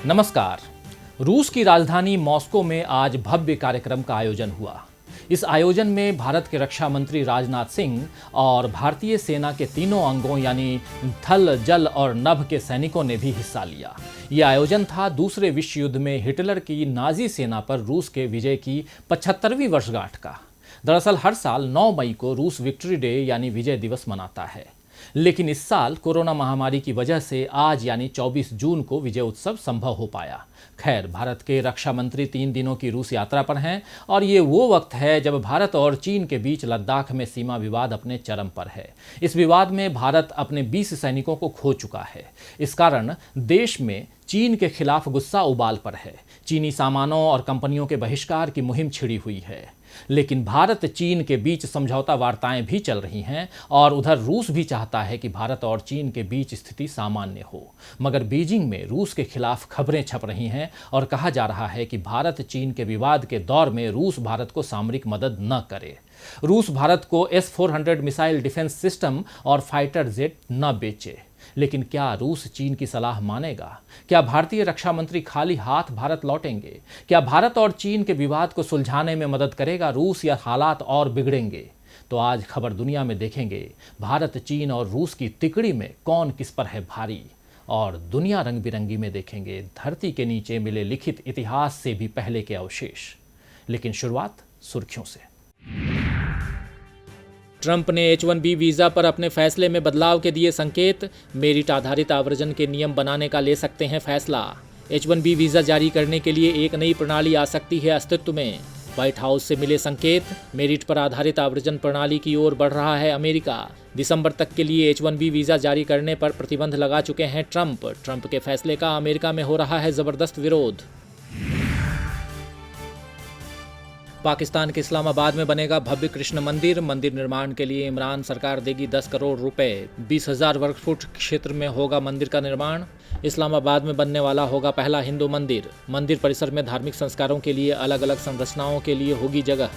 नमस्कार। रूस की राजधानी मॉस्को में आज भव्य कार्यक्रम का आयोजन हुआ। इस आयोजन में भारत के रक्षा मंत्री राजनाथ सिंह और भारतीय सेना के तीनों अंगों यानी थल, जल और नभ के सैनिकों ने भी हिस्सा लिया। ये आयोजन था दूसरे विश्व युद्ध में हिटलर की नाजी सेना पर रूस के विजय की 75वीं वर्षगांठ का। दरअसल हर साल 9 मई को रूस विक्ट्री डे यानी विजय दिवस मनाता है, लेकिन इस साल कोरोना महामारी की वजह से आज यानी 24 जून को विजय उत्सव संभव हो पाया। खैर, भारत के रक्षा मंत्री 3 दिनों की रूस यात्रा पर हैं और ये वो वक्त है जब भारत और चीन के बीच लद्दाख में सीमा विवाद अपने चरम पर है। इस विवाद में भारत अपने 20 सैनिकों को खो चुका है। इस कारण देश में चीन के खिलाफ गुस्सा उबाल पर है। चीनी सामानों और कंपनियों के बहिष्कार की मुहिम छिड़ी हुई है। लेकिन भारत चीन के बीच समझौता वार्ताएं भी चल रही हैं और उधर रूस भी चाहता है कि भारत और चीन के बीच स्थिति सामान्य हो। मगर बीजिंग में रूस के खिलाफ खबरें छप रही हैं और कहा जा रहा है कि भारत चीन के विवाद के दौर में रूस भारत को सामरिक मदद न करे। रूस भारत को S-400 मिसाइल डिफेंस सिस्टम और फाइटर जेट न बेचे। लेकिन क्या रूस चीन की सलाह मानेगा? क्या भारतीय रक्षा मंत्री खाली हाथ भारत लौटेंगे? क्या भारत और चीन के विवाद को सुलझाने में मदद करेगा रूस या हालात और बिगड़ेंगे? तो आज खबर दुनिया में देखेंगे भारत, चीन और रूस की तिकड़ी में कौन किस पर है भारी। और दुनिया रंग बिरंगी में देखेंगे धरती के नीचे मिले लिखित इतिहास से भी पहले के अवशेष। लेकिन शुरुआत सुर्खियों से। ट्रंप ने H-1B वीज़ा पर अपने फैसले में बदलाव के दिए संकेत। मेरिट आधारित आव्रजन के नियम बनाने का ले सकते हैं फैसला। H-1B वीज़ा जारी करने के लिए एक नई प्रणाली आ सकती है अस्तित्व में। व्हाइट हाउस से मिले संकेत। मेरिट पर आधारित आव्रजन प्रणाली की ओर बढ़ रहा है अमेरिका। दिसंबर तक के लिए H-1B वीज़ा जारी करने पर प्रतिबंध लगा चुके हैं ट्रंप के फैसले का अमेरिका में हो रहा है जबरदस्त विरोध। पाकिस्तान के इस्लामाबाद में बनेगा भव्य कृष्ण मंदिर। मंदिर निर्माण के लिए इमरान सरकार देगी 10 करोड़ रुपए। 20,000 वर्ग फुट क्षेत्र में होगा मंदिर का निर्माण। इस्लामाबाद में बनने वाला होगा पहला हिंदू मंदिर। मंदिर परिसर में धार्मिक संस्कारों के लिए अलग अलग संरचनाओं के लिए होगी जगह।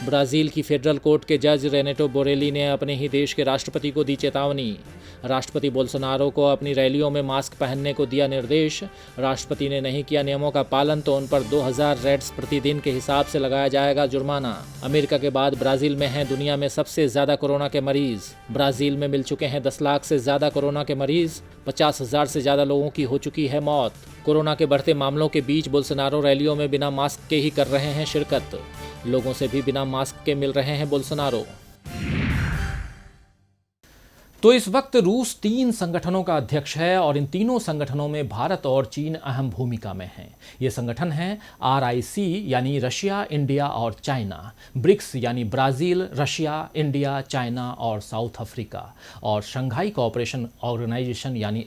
ब्राजील की फेडरल कोर्ट के जज रेनेटो बोरेली ने अपने ही देश के राष्ट्रपति को दी चेतावनी। राष्ट्रपति बोल्सोनारो को अपनी रैलियों में मास्क पहनने को दिया निर्देश। राष्ट्रपति ने नहीं किया नियमों का पालन तो उन पर 2000 रेड्स प्रतिदिन के हिसाब से लगाया जाएगा जुर्माना। अमेरिका के बाद ब्राजील में हैं दुनिया में सबसे ज्यादा कोरोना के मरीज। ब्राजील में मिल चुके हैं 10 लाख से ज्यादा कोरोना के मरीज। 50,000 से ज्यादा लोगों की हो चुकी है मौत। कोरोना के बढ़ते मामलों के बीच बोल्सोनारो रैलियों में बिना मास्क के ही कर रहे हैं शिरकत। लोगों से भी बिना मास्क के मिल रहे हैं बोल्सोनारो। तो इस वक्त रूस 3 संगठनों का अध्यक्ष है और इन तीनों संगठनों में भारत और चीन अहम भूमिका में हैं। ये संगठन हैं RIC यानी रशिया, इंडिया और चाइना, ब्रिक्स यानी ब्राजील, रशिया, इंडिया, चाइना और साउथ अफ्रीका, और शंघाई कोऑपरेशन ऑर्गेनाइजेशन यानी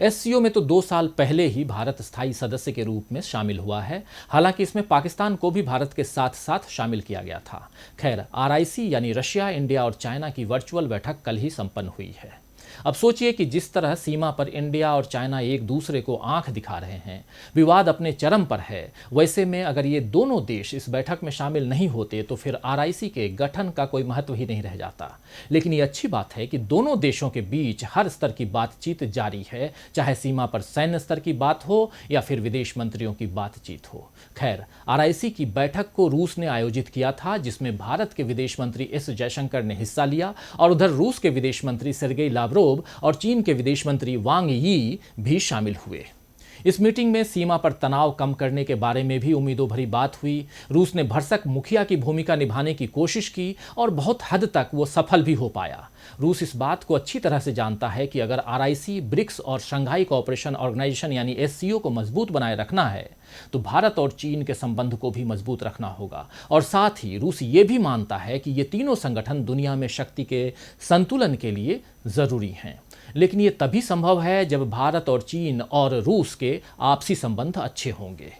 SCO में तो 2 साल पहले ही भारत स्थायी सदस्य के रूप में शामिल हुआ है। हालांकि इसमें पाकिस्तान को भी भारत के साथ साथ शामिल किया गया था। खैर, RIC यानी रशिया, इंडिया और चाइना की वर्चुअल बैठक कल ही संपन्न हुई है। अब सोचिए कि जिस तरह सीमा पर इंडिया और चाइना एक दूसरे को आंख दिखा रहे हैं, विवाद अपने चरम पर है, वैसे में अगर ये दोनों देश इस बैठक में शामिल नहीं होते तो फिर RIC के गठन का कोई महत्व ही नहीं रह जाता। लेकिन ये अच्छी बात है कि दोनों देशों के बीच हर स्तर की बातचीत जारी है, चाहे सीमा पर सैन्य स्तर की बात हो या फिर विदेश मंत्रियों की बातचीत हो। खैर, RIC की बैठक को रूस ने आयोजित किया था, जिसमें भारत के विदेश मंत्री S जयशंकर ने हिस्सा लिया और उधर रूस के विदेश मंत्री सेर्गेई लाव्रोव और चीन के विदेश मंत्री वांग यी भी शामिल हुए। इस मीटिंग में सीमा पर तनाव कम करने के बारे में भी उम्मीदों भरी बात हुई। रूस ने भरसक मुखिया की भूमिका निभाने की कोशिश की और बहुत हद तक वो सफल भी हो पाया। रूस इस बात को अच्छी तरह से जानता है कि अगर RIC, ब्रिक्स और शंघाई कोऑपरेशन ऑर्गेनाइजेशन यानी SCO को मजबूत बनाए रखना है तो भारत और चीन के संबंध को भी मजबूत रखना होगा। और साथ ही रूस ये भी मानता है कि ये तीनों संगठन दुनिया में शक्ति के संतुलन के लिए जरूरी हैं। लेकिन ये तभी संभव है जब भारत और चीन और रूस के आपसी संबंध अच्छे होंगे।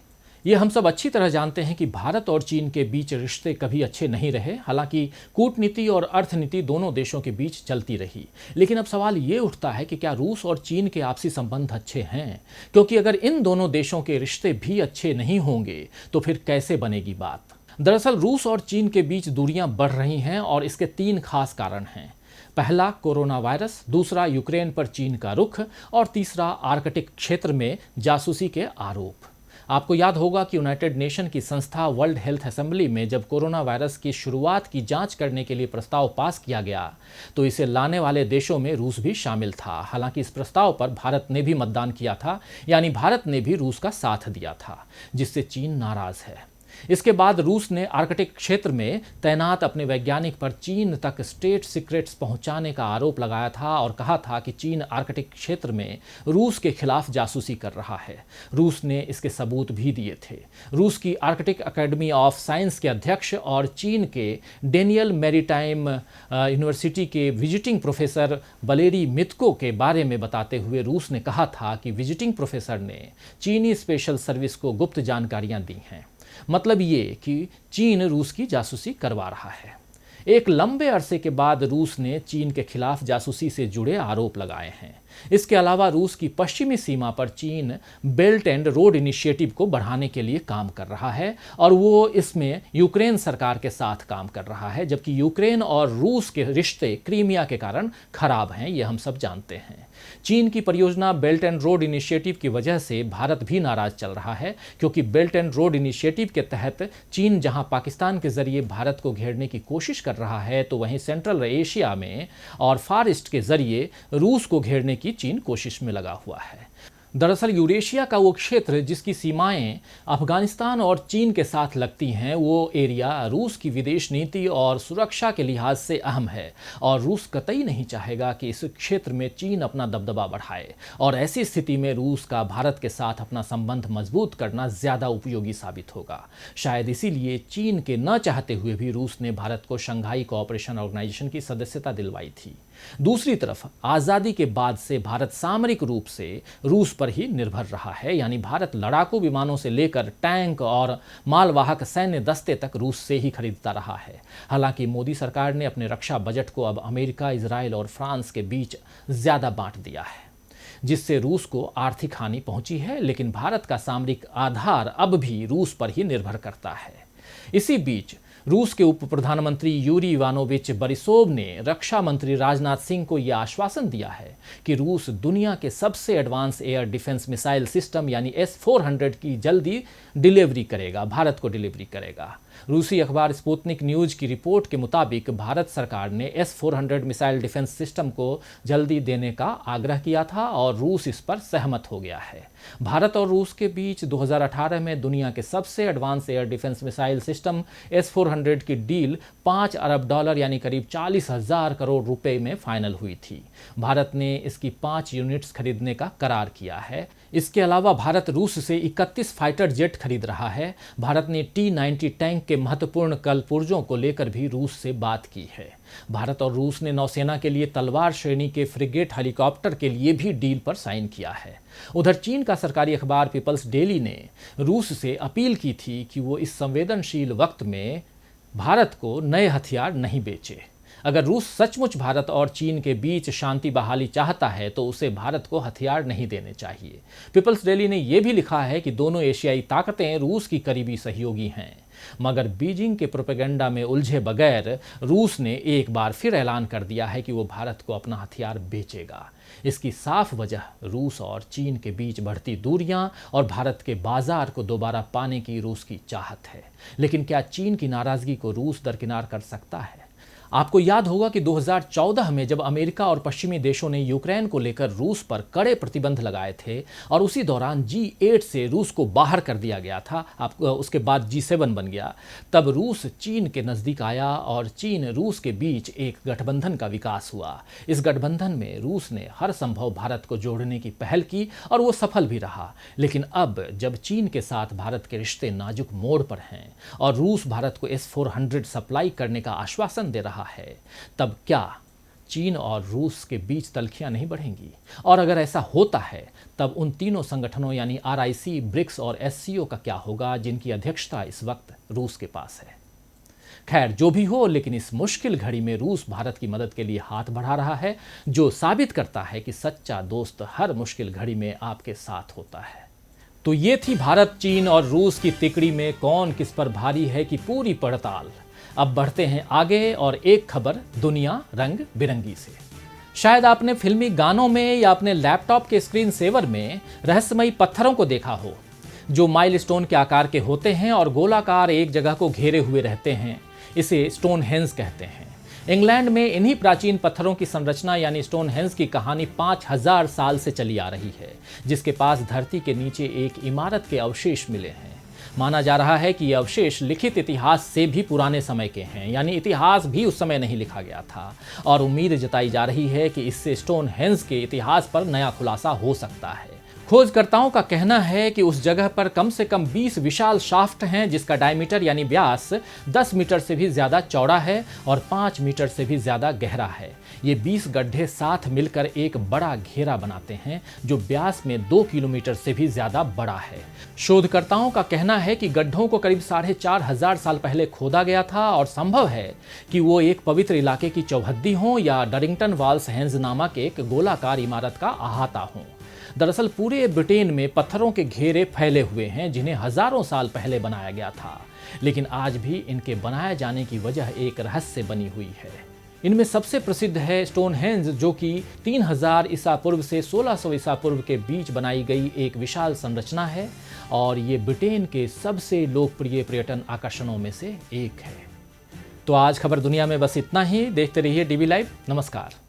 ये हम सब अच्छी तरह जानते हैं कि भारत और चीन के बीच रिश्ते कभी अच्छे नहीं रहे। हालांकि कूटनीति और अर्थनीति दोनों देशों के बीच चलती रही। लेकिन अब सवाल ये उठता है कि क्या रूस और चीन के आपसी संबंध अच्छे हैं? क्योंकि अगर इन दोनों देशों के रिश्ते भी अच्छे नहीं होंगे तो फिर कैसे बनेगी बात? दरअसल रूस और चीन के बीच दूरियां बढ़ रही हैं और इसके 3 खास कारण हैं। पहला कोरोना वायरस, दूसरा यूक्रेन पर चीन का रुख और तीसरा आर्कटिक क्षेत्र में जासूसी के आरोप। आपको याद होगा कि यूनाइटेड नेशन की संस्था वर्ल्ड हेल्थ असेंबली में जब कोरोना वायरस की शुरुआत की जांच करने के लिए प्रस्ताव पास किया गया तो इसे लाने वाले देशों में रूस भी शामिल था। हालांकि इस प्रस्ताव पर भारत ने भी मतदान किया था, यानी भारत ने भी रूस का साथ दिया था, जिससे चीन नाराज है। इसके बाद रूस ने आर्कटिक क्षेत्र में तैनात अपने वैज्ञानिक पर चीन तक स्टेट सीक्रेट्स पहुंचाने का आरोप लगाया था और कहा था कि चीन आर्कटिक क्षेत्र में रूस के खिलाफ जासूसी कर रहा है। रूस ने इसके सबूत भी दिए थे। रूस की आर्कटिक एकेडमी ऑफ साइंस के अध्यक्ष और चीन के डेनियल मैरीटाइम यूनिवर्सिटी के विजिटिंग प्रोफेसर वलेरी मित्को के बारे में बताते हुए रूस ने कहा था कि विजिटिंग प्रोफेसर ने चीनी स्पेशल सर्विस को गुप्त जानकारियां दी हैं। मतलब ये कि चीन रूस की जासूसी करवा रहा है। एक लंबे अरसे के बाद रूस ने चीन के खिलाफ जासूसी से जुड़े आरोप लगाए हैं। इसके अलावा रूस की पश्चिमी सीमा पर चीन बेल्ट एंड रोड इनिशिएटिव को बढ़ाने के लिए काम कर रहा है और वो इसमें यूक्रेन सरकार के साथ काम कर रहा है, जबकि यूक्रेन और रूस के रिश्ते क्रीमिया के कारण खराब हैं, ये हम सब जानते हैं। चीन की परियोजना बेल्ट एंड रोड इनिशिएटिव की वजह से भारत भी नाराज चल रहा है, क्योंकि बेल्ट एंड रोड इनिशिएटिव के तहत चीन जहां पाकिस्तान के जरिए भारत को घेरने की कोशिश कर रहा है, तो वहीं सेंट्रल एशिया में और फार ईस्ट के जरिए रूस को घेरने की चीन कोशिश में लगा हुआ है। दरअसल यूरेशिया का वो क्षेत्र जिसकी सीमाएं अफगानिस्तान और चीन के साथ लगती हैं, वो एरिया रूस की विदेश नीति और सुरक्षा के लिहाज से अहम है और रूस कतई नहीं चाहेगा कि इस क्षेत्र में चीन अपना दबदबा बढ़ाए और ऐसी स्थिति में रूस का भारत के साथ अपना संबंध मजबूत करना ज़्यादा उपयोगी साबित होगा। शायद इसीलिए चीन के न चाहते हुए भी रूस ने भारत को शंघाई कोऑपरेशन ऑर्गेनाइजेशन की सदस्यता दिलवाई थी। दूसरी तरफ आज़ादी के बाद से भारत सामरिक रूप से रूस पर ही निर्भर रहा है, यानी भारत लड़ाकू विमानों से लेकर टैंक और मालवाहक सैन्य दस्ते तक रूस से ही खरीदता रहा है। हालांकि मोदी सरकार ने अपने रक्षा बजट को अब अमेरिका, इजराइल और फ्रांस के बीच ज़्यादा बांट दिया है, जिससे रूस को आर्थिक हानि पहुंची है, लेकिन भारत का सामरिक आधार अब भी रूस पर ही निर्भर करता है। इसी बीच रूस के उप प्रधानमंत्री यूरी इवानोविच बोरिसोव ने रक्षा मंत्री राजनाथ सिंह को यह आश्वासन दिया है कि रूस दुनिया के सबसे advance air defence missile system यानी S-400 की जल्दी डिलीवरी करेगा, भारत को डिलीवरी करेगा। रूसी अखबार स्पुतनिक न्यूज की रिपोर्ट के मुताबिक भारत सरकार ने S-400 मिसाइल डिफेंस सिस्टम को जल्दी देने का आग्रह किया था और रूस इस पर सहमत हो गया है। भारत और रूस के बीच 2018 में दुनिया के सबसे advance air defence missile system S-400 की डील $5 अरब यानी करीब 40,000 करोड़ रुपए में फाइनल हुई थी। भारत ने इसकी 5 यूनिट्स खरीदने का करार किया है। इसके अलावा भारत रूस से 31 फाइटर जेट खरीद रहा है। भारत ने T-90 टैंक के महत्वपूर्ण कलपुर्जों को लेकर भी रूस से बात की है। भारत और रूस ने नौसेना के लिए तलवार श्रेणी के फ्रिगेट हेलीकॉप्टर के लिए भी डील पर साइन किया है। उधर चीन का सरकारी अखबार पीपल्स डेली ने रूस से अपील की थी कि वो इस संवेदनशील वक्त में भारत को नए हथियार नहीं बेचे। अगर रूस सचमुच भारत और चीन के बीच शांति बहाली चाहता है तो उसे भारत को हथियार नहीं देने चाहिए। पीपल्स डेली ने यह भी लिखा है कि दोनों एशियाई ताकतें रूस की करीबी सहयोगी हैं, मगर बीजिंग के प्रोपेगेंडा में उलझे बगैर रूस ने एक बार फिर ऐलान कर दिया है कि वो भारत को अपना हथियार बेचेगा। इसकी साफ वजह रूस और चीन के बीच बढ़ती दूरियां और भारत के बाजार को दोबारा पाने की रूस की चाहत है। लेकिन क्या चीन की नाराजगी को रूस दरकिनार कर सकता है? आपको याद होगा कि 2014 में जब अमेरिका और पश्चिमी देशों ने यूक्रेन को लेकर रूस पर कड़े प्रतिबंध लगाए थे और उसी दौरान G8 से रूस को बाहर कर दिया गया था, उसके बाद G7 बन गया, तब रूस चीन के नज़दीक आया और चीन रूस के बीच एक गठबंधन का विकास हुआ। इस गठबंधन में रूस ने हर संभव भारत को जोड़ने की पहल की और वो सफल भी रहा। लेकिन अब जब चीन के साथ भारत के रिश्ते नाजुक मोड़ पर हैं और रूस भारत को S-400 सप्लाई करने का आश्वासन दे रहा है, तब क्या चीन और रूस के बीच तल्खियां नहीं बढ़ेंगी? और अगर ऐसा होता है तब उन तीनों संगठनों यानी RIC, ब्रिक्स और SCO का क्या होगा, जिनकी अध्यक्षता इस वक्त रूस के पास है? खैर, जो भी हो, लेकिन इस मुश्किल घड़ी में रूस भारत की मदद के लिए हाथ बढ़ा रहा है, जो साबित करता है कि सच्चा दोस्त हर मुश्किल घड़ी में आपके साथ होता है। तो ये थी भारत, चीन और रूस की तिकड़ी में कौन किस पर भारी है की पूरी पड़ताल। अब बढ़ते हैं आगे और एक खबर दुनिया रंग बिरंगी से। शायद आपने फिल्मी गानों में या अपने लैपटॉप के स्क्रीन सेवर में रहस्यमयी पत्थरों को देखा हो, जो माइलस्टोन के आकार के होते हैं और गोलाकार एक जगह को घेरे हुए रहते हैं। इसे स्टोनहेंज कहते हैं। इंग्लैंड में इन्हीं प्राचीन पत्थरों की संरचना यानी स्टोनहेंज की कहानी 5000 साल से चली आ रही है, जिसके पास धरती के नीचे एक इमारत के अवशेष मिले हैं। माना जा रहा है कि ये अवशेष लिखित इतिहास से भी पुराने समय के हैं, यानी इतिहास भी उस समय नहीं लिखा गया था, और उम्मीद जताई जा रही है कि इससे स्टोनहेंज के इतिहास पर नया खुलासा हो सकता है। खोजकर्ताओं का कहना है कि उस जगह पर कम से कम 20 विशाल शाफ्ट हैं, जिसका डायमीटर यानी व्यास 10 मीटर से भी ज्यादा चौड़ा है और 5 मीटर से भी ज्यादा गहरा है। ये 20 गड्ढे साथ मिलकर एक बड़ा घेरा बनाते हैं, जो व्यास में 2 किलोमीटर से भी ज्यादा बड़ा है। शोधकर्ताओं का कहना है कि गड्ढों को करीब 4500 साल पहले खोदा गया था और संभव है कि वो एक पवित्र इलाके की चौहद्दी हों या डरिंगटन वॉल्स हेंज नामक एक गोलाकार इमारत का अहाता हों। दरअसल पूरे ब्रिटेन में पत्थरों के घेरे फैले हुए हैं, जिन्हें हजारों साल पहले बनाया गया था, लेकिन आज भी इनके बनाए जाने की वजह एक रहस्य बनी हुई है। इनमें सबसे प्रसिद्ध है स्टोनहेंज, जो कि 3000 ईसा पूर्व से 1600 ईसा पूर्व के बीच बनाई गई एक विशाल संरचना है और ये ब्रिटेन के सबसे लोकप्रिय पर्यटन आकर्षणों में से एक है। तो आज खबर दुनिया में बस इतना ही। देखते रहिए डीवी लाइव। नमस्कार।